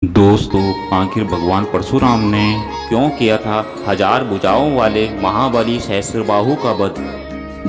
दोस्तों, आखिर भगवान परशुराम ने क्यों किया था हजार भुजाओं वाले महाबली सहस्त्रबाहु का वध।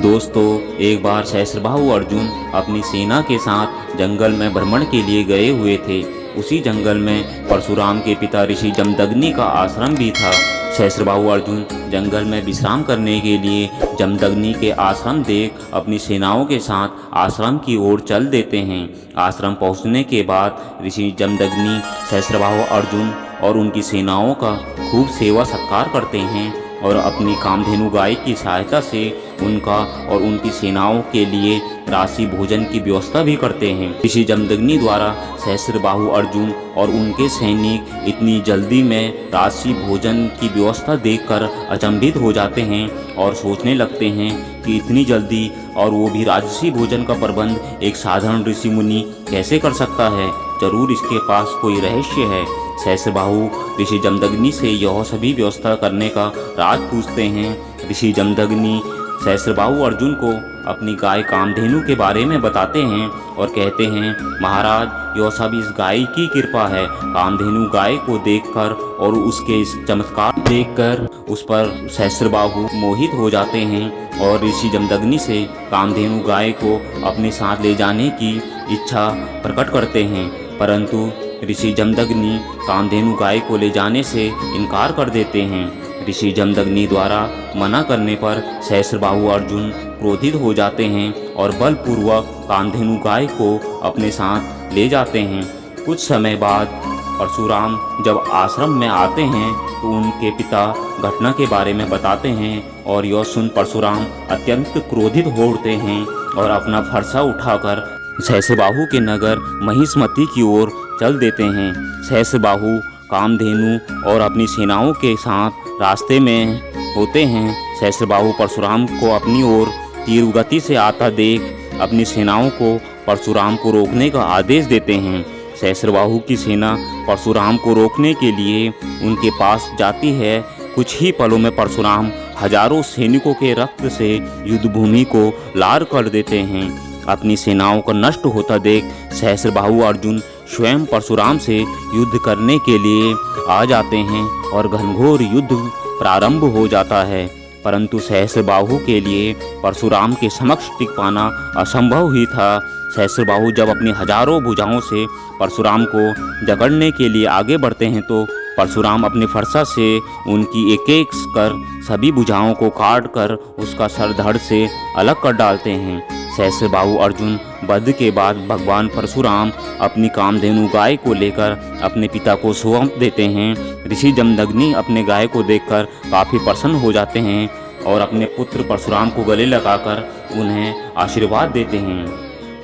दोस्तों, एक बार सहस्त्रबाहु अर्जुन अपनी सेना के साथ जंगल में भ्रमण के लिए गए हुए थे। उसी जंगल में परशुराम के पिता ऋषि जमदग्नि का आश्रम भी था। सहस्त्रबाहु अर्जुन जंगल में विश्राम करने के लिए जमदग्नि के आश्रम देख अपनी सेनाओं के साथ आश्रम की ओर चल देते हैं। आश्रम पहुंचने के बाद ऋषि जमदग्नि सहस्त्रबाहु अर्जुन और उनकी सेनाओं का खूब सेवा सत्कार करते हैं और अपनी कामधेनु गाय की सहायता से उनका और उनकी सेनाओं के लिए राशि भोजन की व्यवस्था भी करते हैं। ऋषि जमदग्नि द्वारा सहस्त्रबाहु अर्जुन और उनके सैनिक इतनी जल्दी में राशि भोजन की व्यवस्था देखकर अचंभित हो जाते हैं और सोचने लगते हैं कि इतनी जल्दी और वो भी राजसी भोजन का प्रबंध एक साधारण ऋषि मुनि कैसे कर सकता है। जरूर इसके पास कोई रहस्य है। सहस्त्रबाहु ऋषि जमदग्नि से यह सभी व्यवस्था करने का राज पूछते हैं। ऋषि जमदग्नि सहस्त्रबाहु अर्जुन को अपनी गाय कामधेनु के बारे में बताते हैं और कहते हैं, महाराज, यह सब इस गाय की कृपा है। कामधेनु गाय को देखकर और उसके इस चमत्कार देखकर उस पर सहस्त्रबाहु मोहित हो जाते हैं और ऋषि जमदग्नि से कामधेनु गाय को अपने साथ ले जाने की इच्छा प्रकट करते हैं। परंतु ऋषि जमदग्नि कामधेनु गाय को ले जाने से इनकार कर देते हैं। ऋषि जमदग्नि द्वारा मना करने पर सहस्त्रबाहु अर्जुन क्रोधित हो जाते हैं और बलपूर्वक कामधेनु गाय को अपने साथ ले जाते हैं। कुछ समय बाद परशुराम जब आश्रम में आते हैं तो उनके पिता घटना के बारे में बताते हैं और यह सुन परशुराम अत्यंत क्रोधित हो उठते हैं और अपना फरसा उठाकर सहस्त्रबाहु के नगर महिष्मति की ओर चल देते हैं। सहस्त्रबाहु कामधेनु और अपनी सेनाओं के साथ रास्ते में होते हैं। सहस्त्रबाहु परशुराम को अपनी ओर तीव्र गति से आता देख अपनी सेनाओं को परशुराम को रोकने का आदेश देते हैं। सहस्त्रबाहु की सेना परशुराम को रोकने के लिए उनके पास जाती है। कुछ ही पलों में परशुराम हजारों सैनिकों के रक्त से युद्धभूमि को लाल कर देते हैं। अपनी सेनाओं को नष्ट होता देख सहस्त्रबाहु अर्जुन स्वयं परशुराम से युद्ध करने के लिए आ जाते हैं और घनघोर युद्ध प्रारंभ हो जाता है। परंतु सहस्त्रबाहु के लिए परशुराम के समक्ष टिक पाना असंभव ही था। सहस्त्रबाहु जब अपनी हजारों भुजाओं से परशुराम को जकड़ने के लिए आगे बढ़ते हैं तो परशुराम अपने फरसा से उनकी एक एक कर सभी भुजाओं को काट कर उसका सर धड़ से अलग कर डालते हैं। सहस्त्रबाहु अर्जुन वध के बाद भगवान परशुराम अपनी कामधेनु गाय को लेकर अपने पिता को सौंप देते हैं। ऋषि जमदग्नि अपने गाय को देखकर काफ़ी प्रसन्न हो जाते हैं और अपने पुत्र परशुराम को गले लगाकर उन्हें आशीर्वाद देते हैं।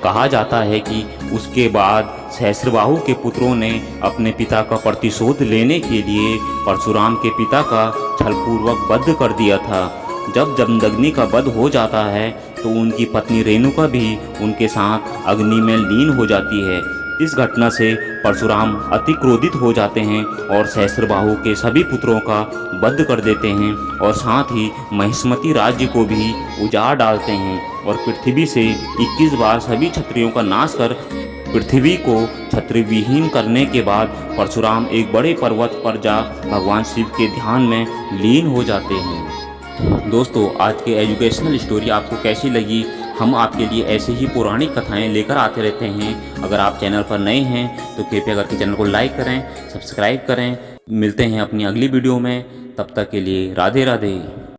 कहा जाता है कि उसके बाद सहस्त्रबाहु के पुत्रों ने अपने पिता का प्रतिशोध लेने के लिए परशुराम के पिता का छलपूर्वक वध कर दिया था। जब जमदग्नि का वध हो जाता है तो उनकी पत्नी रेणुका भी उनके साथ अग्नि में लीन हो जाती है। इस घटना से परशुराम अति क्रोधित हो जाते हैं और सहस्त्रबाहु के सभी पुत्रों का वध कर देते हैं और साथ ही महिष्मति राज्य को भी उजाड़ डालते हैं और पृथ्वी से 21 बार सभी क्षत्रियों का नाश कर पृथ्वी को क्षत्रियविहीन करने के बाद परशुराम एक बड़े पर्वत पर जा भगवान शिव के ध्यान में लीन हो जाते हैं। दोस्तों, आज के एजुकेशनल स्टोरी आपको कैसी लगी? हम आपके लिए ऐसे ही पौराणिक कथाएं लेकर आते रहते हैं। अगर आप चैनल पर नए हैं तो कृपया करके चैनल को लाइक करें, सब्सक्राइब करें। मिलते हैं अपनी अगली वीडियो में। तब तक के लिए राधे राधे।